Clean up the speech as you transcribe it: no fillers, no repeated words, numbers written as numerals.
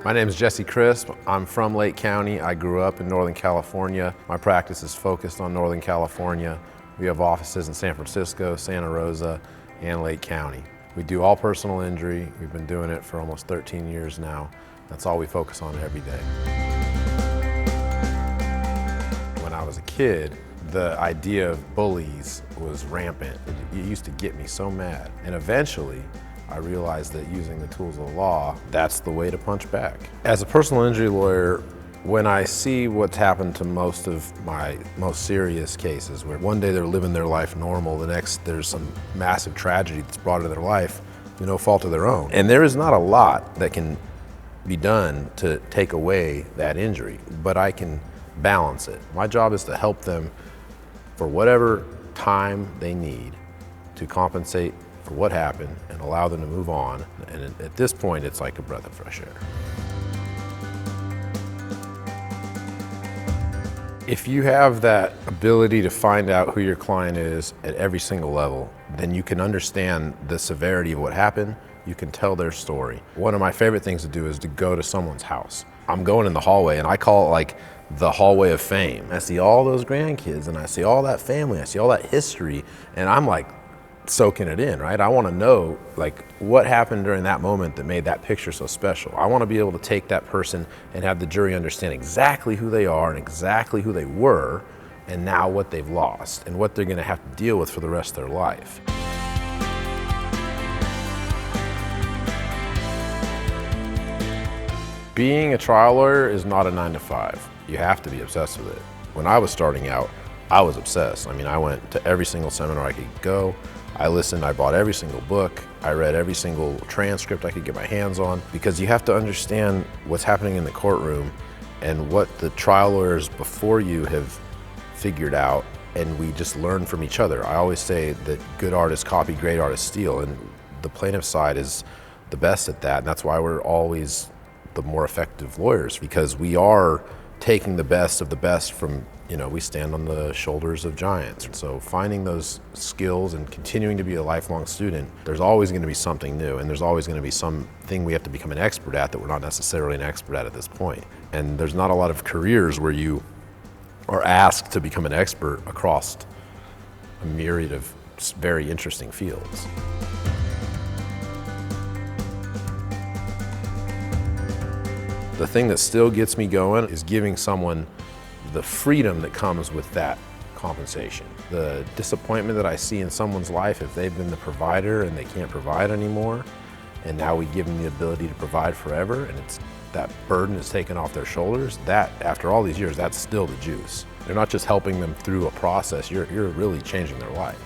My name is J.Chrisp. I'm from Lake County. I grew up in Northern California. My practice is focused on Northern California. We have offices in San Francisco, Santa Rosa, and Lake County. We do all personal injury. We've been doing it for almost 13 years now. That's all we focus on every day. When I was a kid, the idea of bullies was rampant. It used to get me so mad. And eventually, I realized that using the tools of the law, that's the way to punch back. As a personal injury lawyer, when I see what's happened to most of my most serious cases, where one day they're living their life normal, the next there's some massive tragedy that's brought into their life through no fault of their own. And there is not a lot that can be done to take away that injury, but I can balance it. My job is to help them for whatever time they need to compensate for what happened and allow them to move on. And at this point, it's like a breath of fresh air. If you have that ability to find out who your client is at every single level, then you can understand the severity of what happened. You can tell their story. One of my favorite things to do is to go to someone's house. I'm going in the hallway and I call it like the hallway of fame. I see all those grandkids and I see all that family, I see all that history, and I'm like soaking it in, right? I want to know like what happened during that moment that made that picture so special. I want to be able to take that person and have the jury understand exactly who they are and exactly who they were and now what they've lost and what they're going to have to deal with for the rest of their life. Being a trial lawyer is not a 9-to-5. You have to be obsessed with it. When I was starting out, I was obsessed. I mean, I went to every single seminar I could go. I listened, I bought every single book. I read every single transcript I could get my hands on, because you have to understand what's happening in the courtroom and what the trial lawyers before you have figured out, and we just learn from each other. I always say that good artists copy, great artists steal, and the plaintiff side is the best at that, and that's why we're always the more effective lawyers, because we are taking the best of the best from, we stand on the shoulders of giants. So finding those skills and continuing to be a lifelong student, there's always going to be something new, and there's always going to be something we have to become an expert at that we're not necessarily an expert at this point. And there's not a lot of careers where you are asked to become an expert across a myriad of very interesting fields. The thing that still gets me going is giving someone the freedom that comes with that compensation. The disappointment that I see in someone's life if they've been the provider and they can't provide anymore, and now we give them the ability to provide forever, and that burden is taken off their shoulders, that, after all these years, that's still the juice. You're not just helping them through a process, you're really changing their life.